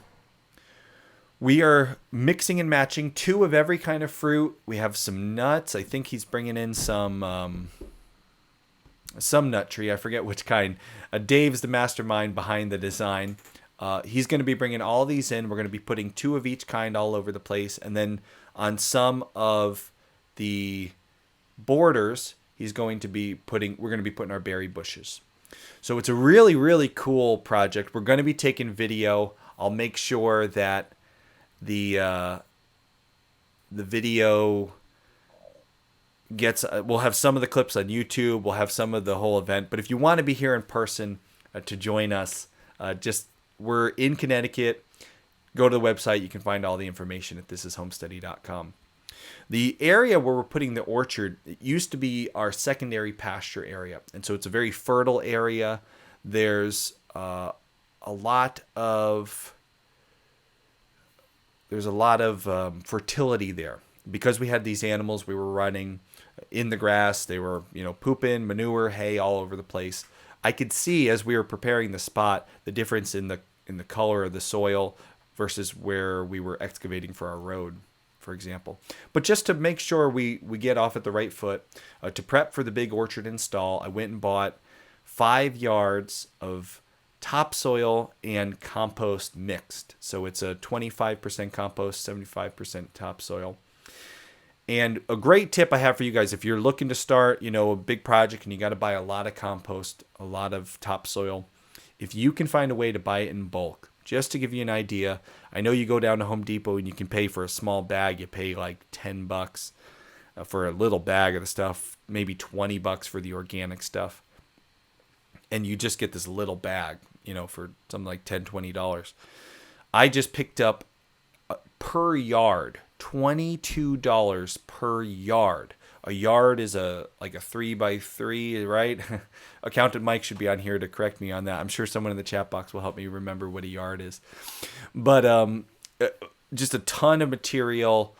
we are mixing and matching 2 of every kind of fruit. We have some nuts. I think he's bringing in some nut tree. I forget which kind. Dave's the mastermind behind the design. He's going to be bringing all these in. We're going to be putting 2 of each kind all over the place. And then on some of the borders, we're going to be putting our berry bushes. So it's a really, really cool project. We're going to be taking video. I'll make sure that the video gets, we'll have some of the clips on YouTube. We'll have some of the whole event. But if you want to be here in person to join us, we're in Connecticut. Go to the website. You can find all the information at thisishomesteady.com. The area where we're putting the orchard, it used to be our secondary pasture area. And so it's a very fertile area. There's a lot of fertility there. Because we had these animals, we were running in the grass. They were, pooping, manure, hay all over the place. I could see as we were preparing the spot the difference in the color of the soil versus where we were excavating for our road, for example. But just to make sure we get off at the right foot, to prep for the big orchard install, I went and bought 5 yards of topsoil and compost mixed. So it's a 25% compost, 75% topsoil. And a great tip I have for you guys, if you're looking to start, a big project and you got to buy a lot of compost, a lot of topsoil, if you can find a way to buy it in bulk, just to give you an idea, I know you go down to Home Depot and you can pay for a small bag, you pay like $10 for a little bag of the stuff, maybe $20 for the organic stuff. And you just get this little bag, for something like $10, $20. I just picked up per yard, $22 per yard. A yard is like a 3x3, right? Accountant Mike should be on here to correct me on that. I'm sure someone in the chat box will help me remember what a yard is. But just a ton of material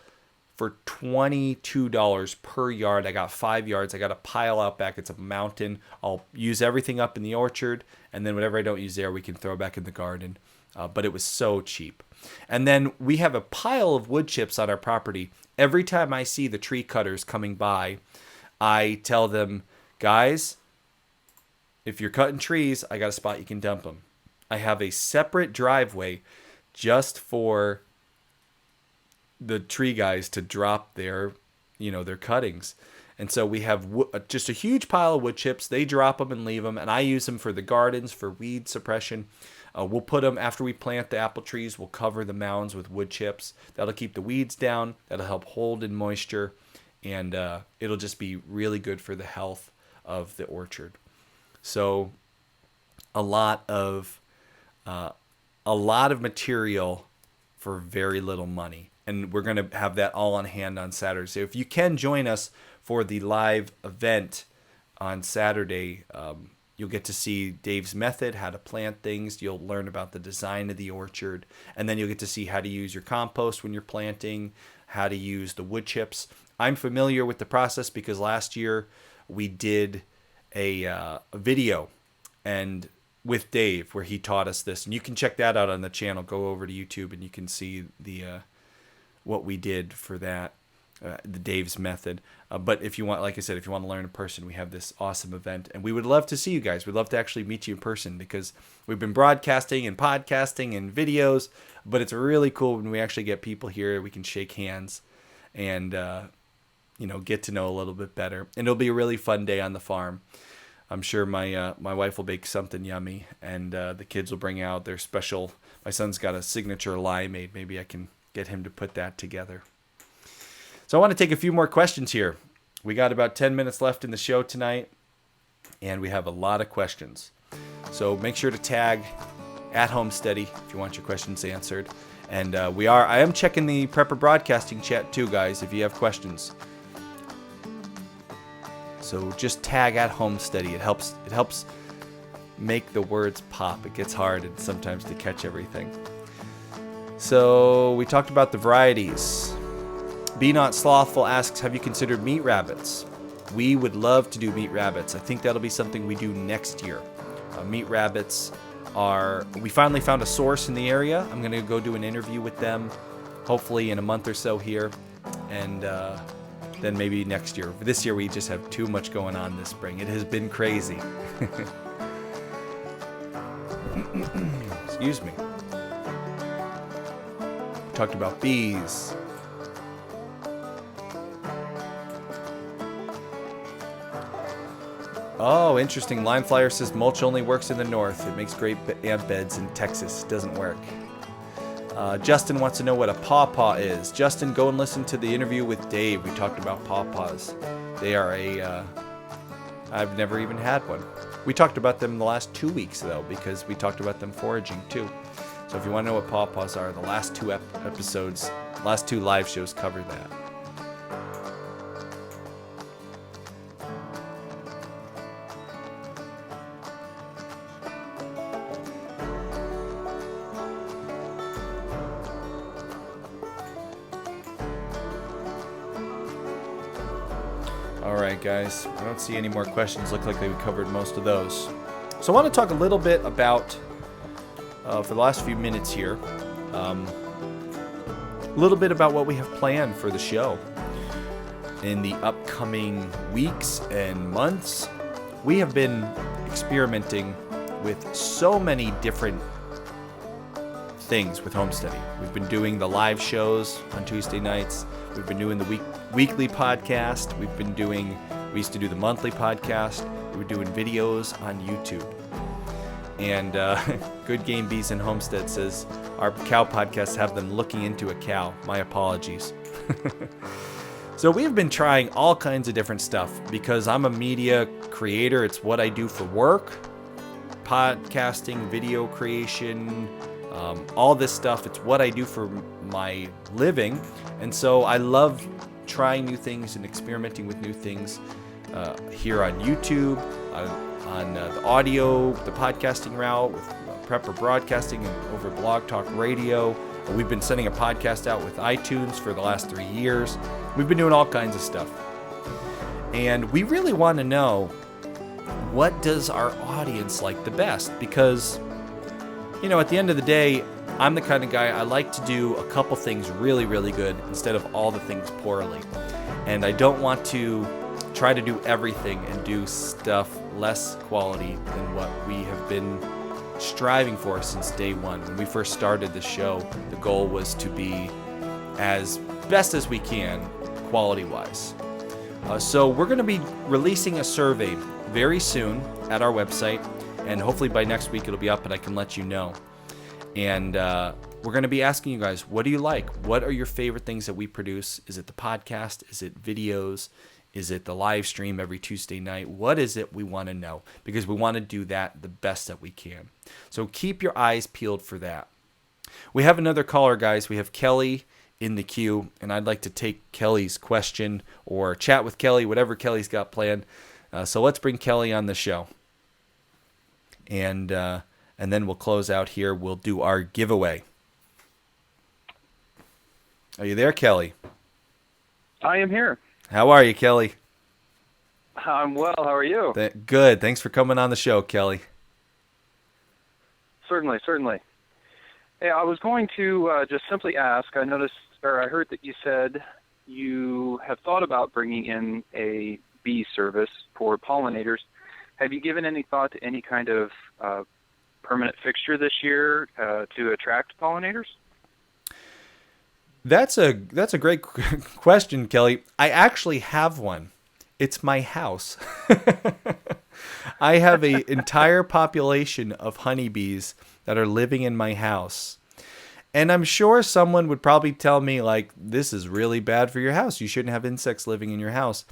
for $22 per yard. I got 5 yards. I got a pile out back. It's a mountain. I'll use everything up in the orchard, and then whatever I don't use there, we can throw back in the garden. But it was so cheap. And then we have a pile of wood chips on our property. Every time I see the tree cutters coming by, I tell them, guys, if you're cutting trees, I got a spot you can dump them. I have a separate driveway just for the tree guys to drop their cuttings. And so we have just a huge pile of wood chips. They drop them and leave them, and I use them for the gardens, for weed suppression. We'll put them, after we plant the apple trees, we'll cover the mounds with wood chips. That'll keep the weeds down. That'll help hold in moisture. And it'll just be really good for the health of the orchard. So a lot of material for very little money. And we're going to have that all on hand on Saturday. So if you can join us for the live event on Saturday, you'll get to see Dave's method, how to plant things. You'll learn about the design of the orchard. And then you'll get to see how to use your compost when you're planting, how to use the wood chips. I'm familiar with the process because last year we did a video and with Dave where he taught us this. And you can check that out on the channel. Go over to YouTube and you can see the what we did for that, the Dave's method. But if you want, like I said, if you want to learn in person, we have this awesome event. And we would love to see you guys. We'd love to actually meet you in person because we've been broadcasting and podcasting and videos. But it's really cool when we actually get people here. We can shake hands and, get to know a little bit better. And it'll be a really fun day on the farm. I'm sure my wife will bake something yummy. And the kids will bring out their special. My son's got a signature limeade. Maybe I can get him to put that together. So I want to take a few more questions here. We got about 10 minutes left in the show tonight, and we have a lot of questions. So make sure to tag at Homesteady if you want your questions answered. And I am checking the Prepper Broadcasting chat too, guys, if you have questions. So just tag at Homesteady. It helps make the words pop. It gets hard and sometimes to catch everything. So we talked about the varieties. Be Not Slothful asks, have you considered meat rabbits? We would love to do meat rabbits. I think that'll be something we do next year. Meat rabbits we finally found a source in the area. I'm going to go do an interview with them, hopefully in a month or so here. And then maybe next year. This year we just have too much going on this spring. It has been crazy. Excuse me. Talked about bees. Oh, interesting. Lime Flyer says mulch only works in the north. It makes great ant beds in Texas. It doesn't work. Justin wants to know what a pawpaw is. Justin, go and listen to the interview with Dave. We talked about pawpaws. They are I've never even had one. We talked about them the last 2 weeks, though, because we talked about them foraging, too. So if you want to know what pawpaws are, the last two episodes, last two live shows cover that. All right, guys, I don't see any more questions. Look like we covered most of those. So I want to talk a little bit about, for the last few minutes here, a little bit about what we have planned for the show. In the upcoming weeks and months, we have been experimenting with so many different things with homesteading. We've been doing the live shows on Tuesday nights. We've been doing the weekly podcast. We used to do the monthly podcast. We were doing videos on YouTube. And Good Game Bees and Homestead says, our cow podcasts have them looking into a cow. My apologies. So we've been trying all kinds of different stuff because I'm a media creator. It's what I do for work. Podcasting, video creation, all this stuff. It's what I do for my living. And so I love trying new things and experimenting with new things here on YouTube, on the audio, the podcasting route with Prepper Broadcasting and over Blog Talk Radio. We've been sending a podcast out with iTunes for the last 3 years. We've been doing all kinds of stuff. And we really want to know, what does our audience like the best? Because, at the end of the day, I'm the kind of guy, I like to do a couple things really, really good instead of all the things poorly. And I don't want to try to do everything and do stuff less quality than what we have been striving for since day one. When we first started the show, the goal was to be as best as we can, quality-wise. So we're going to be releasing a survey very soon at our website, and hopefully by next week it'll be up and I can let you know. And we're going to be asking you guys, what do you like? What are your favorite things that we produce? Is it the podcast? Is it videos? Is it the live stream every Tuesday night? What is it we want to know? Because we want to do that the best that we can. So keep your eyes peeled for that. We have another caller, guys. We have Kelly in the queue, and I'd like to take Kelly's question or chat with Kelly, whatever Kelly's got planned. So let's bring Kelly on the show. And then we'll close out here. We'll do our giveaway. Are you there, Kelly? I am here. How are you, Kelly? I'm well. How are you? Good. Thanks for coming on the show, Kelly. Certainly. Hey, I was going to just simply ask, I heard that you said you have thought about bringing in a bee service for pollinators. Have you given any thought to any kind of permanent fixture this year to attract pollinators? That's a great question, Kelly. I actually have one. It's my house. I have an entire population of honeybees that are living in my house. And I'm sure someone would probably tell me, like, this is really bad for your house. You shouldn't have insects living in your house.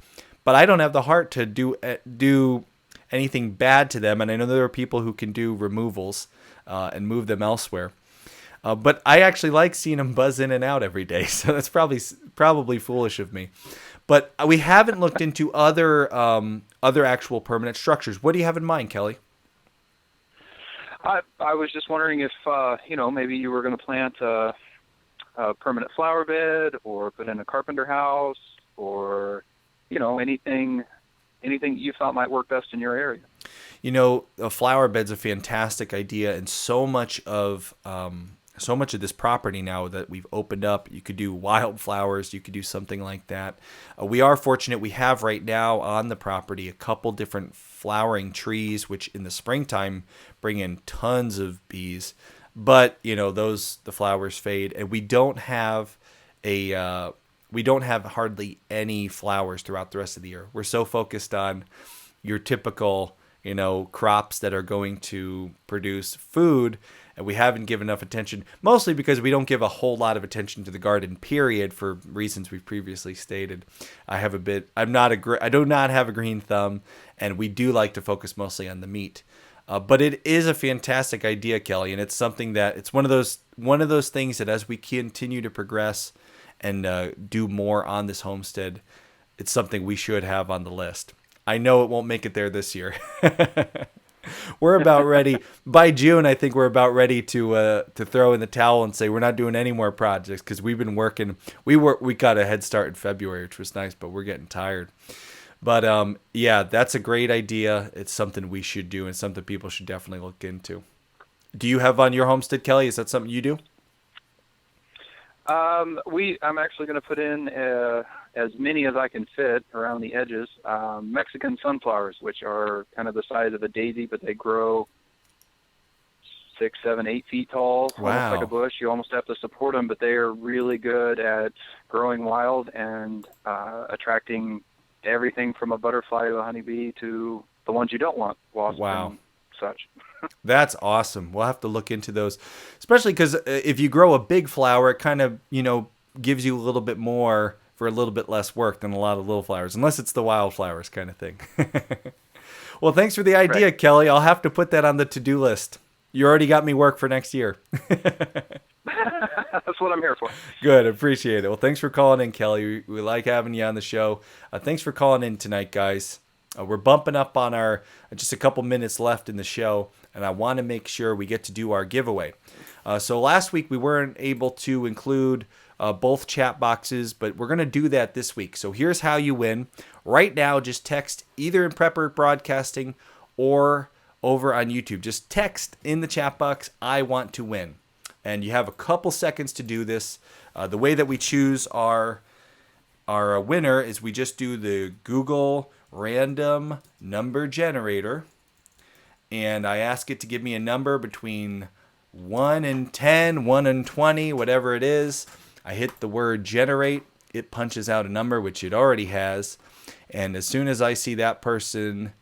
But I don't have the heart to do anything bad to them. And I know there are people who can do removals and move them elsewhere. But I actually like seeing them buzz in and out every day, so that's probably foolish of me. But we haven't looked into other actual permanent structures. What do you have in mind, Kelly? I was just wondering if maybe you were going to plant a permanent flower bed or put in a carpenter house or anything you thought might work best in your area. A flower bed's a fantastic idea, and so much of this property now that we've opened up, you could do wildflowers, you could do something like that. We are fortunate we have right now on the property a couple different flowering trees, which in the springtime bring in tons of bees. But the flowers fade, and we don't have hardly any flowers throughout the rest of the year. We're so focused on your typical crops that are going to produce food, and we haven't given enough attention, mostly because we don't give a whole lot of attention to the garden, period, for reasons we've previously stated. I do not have a green thumb, and we do like to focus mostly on the meat. But it is a fantastic idea, Kelly, and it's something that it's one of those things that as we continue to progress and do more on this homestead, it's something we should have on the list. I know it won't make it there this year. We're about ready. By June, I think we're about ready to throw in the towel and say we're not doing any more projects because we've been working. We got a head start in February, which was nice, but we're getting tired. But yeah, that's a great idea. It's something we should do and something people should definitely look into. Do you have on your homestead, Kelly? Is that something you do? I'm actually going to put in as many as I can fit around the edges, Mexican sunflowers, which are kind of the size of a daisy, but they grow 6, 7, 8 feet tall, Wow. almost like a bush. You almost have to support them, but they are really good at growing wild and attracting everything from a butterfly to a honeybee to the ones you don't want, wasps Wow. and such. That's awesome. We'll have to look into those, especially because if you grow a big flower, it kind of, gives you a little bit more for a little bit less work than a lot of little flowers, unless it's the wildflowers kind of thing. Well, thanks for the idea, Right. Kelly. I'll have to put that on the to-do list. You already got me work for next year. That's what I'm here for. Good. Appreciate it. Well, thanks for calling in, Kelly. We like having you on the show. Thanks for calling in tonight, guys. We're bumping up on our just a couple minutes left in the show, and I want to make sure we get to do our giveaway. So last week we weren't able to include both chat boxes, but we're going to do that this week. So here's how you win. Right now, just text either in Prepper Broadcasting or over on YouTube. Just text in the chat box, "I want to win." And you have a couple seconds to do this. The way that we choose our winner is we just do the Google random number generator. And I ask it to give me a number between 1 and 10, 1 and 20, whatever it is. I hit the word generate. It punches out a number, which it already has. And as soon as I see that person,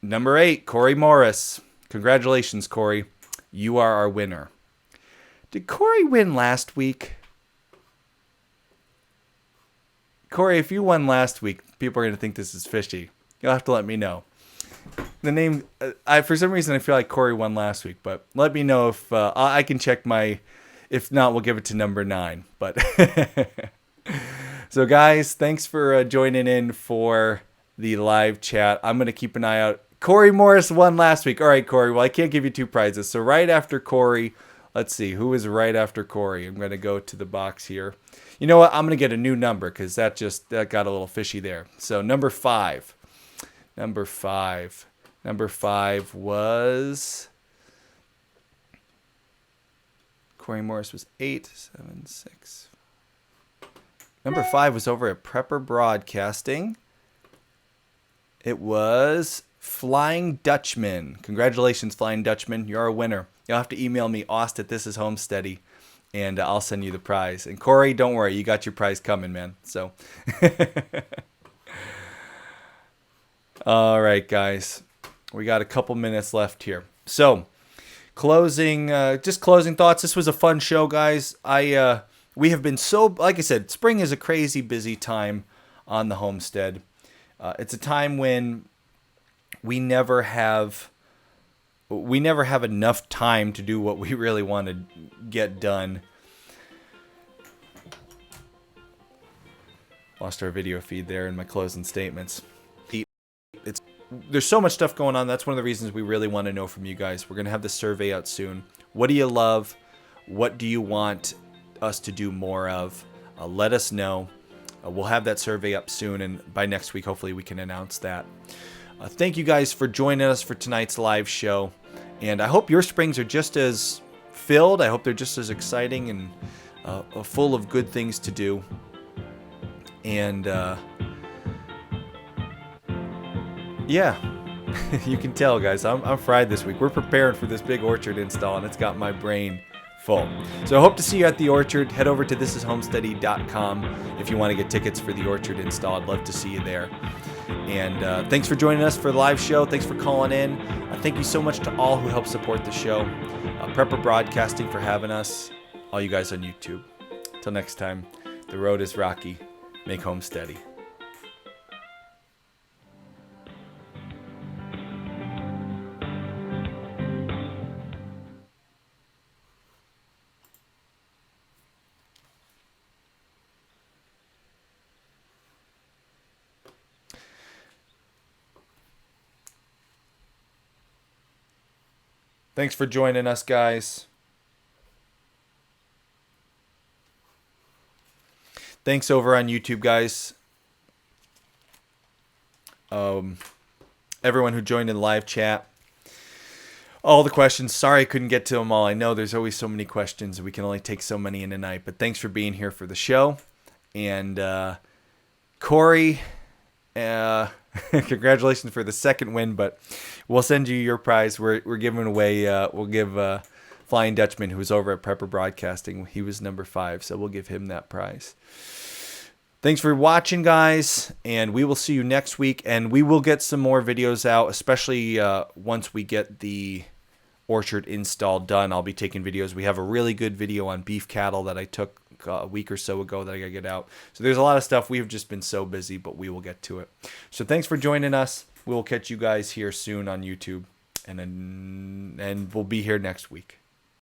number 8, Corey Morris. Congratulations, Corey. You are our winner. Did Corey win last week? Corey, if you won last week, people are going to think this is fishy. You'll have to let me know. The name, for some reason, I feel like Corey won last week, but let me know if I can check my. If not, we'll give it to number 9. But so, guys, thanks for joining in for the live chat. I'm going to keep an eye out. Corey Morris won last week. All right, Corey. Well, I can't give you 2 prizes. So right after Corey, let's see who is right after Corey. I'm going to go to the box here. You know what? I'm going to get a new number because that got a little fishy there. So number 5. Number 5 was Corey Morris was 8, 7, 6. Number 5 was over at Prepper Broadcasting. It was Flying Dutchman. Congratulations, Flying Dutchman. You're a winner. You'll have to email me, Aust@thisishomesteady, and I'll send you the prize. And Corey, don't worry. You got your prize coming, man. So, all right, guys. We got a couple minutes left here. So, closing thoughts. This was a fun show, guys. We have been like I said, spring is a crazy busy time on the homestead. It's a time when we never have enough time to do what we really want to get done. Lost our video feed there in my closing statements. There's so much stuff going on. That's one of the reasons we really want to know from you guys. We're going to have the survey out soon. What do you love? What do you want us to do more of? Let us know. We'll have that survey up soon, and by next week, hopefully, we can announce that. Thank you guys for joining us for tonight's live show, and I hope your springs are just as filled. I hope they're just as exciting and full of good things to do. And yeah, you can tell, guys, I'm fried this week. We're preparing for this big orchard install, and it's got my brain full. So I hope to see you at the orchard. Head over to thisishomesteady.com if you want to get tickets for the orchard install. I'd love to see you there. And thanks for joining us for the live show. Thanks for calling in. Thank you so much to all who help support the show. Prepper Broadcasting for having us. All you guys on YouTube. Till next time, the road is rocky. Make home steady. Thanks for joining us, guys. Thanks over on YouTube, guys. Everyone who joined in live chat. All the questions. Sorry I couldn't get to them all. I know there's always so many questions. We can only take so many in a night. But thanks for being here for the show. And Corey, Congratulations for the second win, but we'll send you your prize. We're giving away. We'll give Flying Dutchman, who was over at Prepper Broadcasting. He was number 5, so we'll give him that prize. Thanks for watching, guys, and we will see you next week. And we will get some more videos out, especially once we get the orchard install done. I'll be taking videos. We have a really good video on beef cattle that I took a week or so ago that I gotta get out. So there's a lot of stuff. We've just been so busy, but we will get to it. So thanks for joining us. We'll catch you guys here soon on YouTube, and we'll be here next week.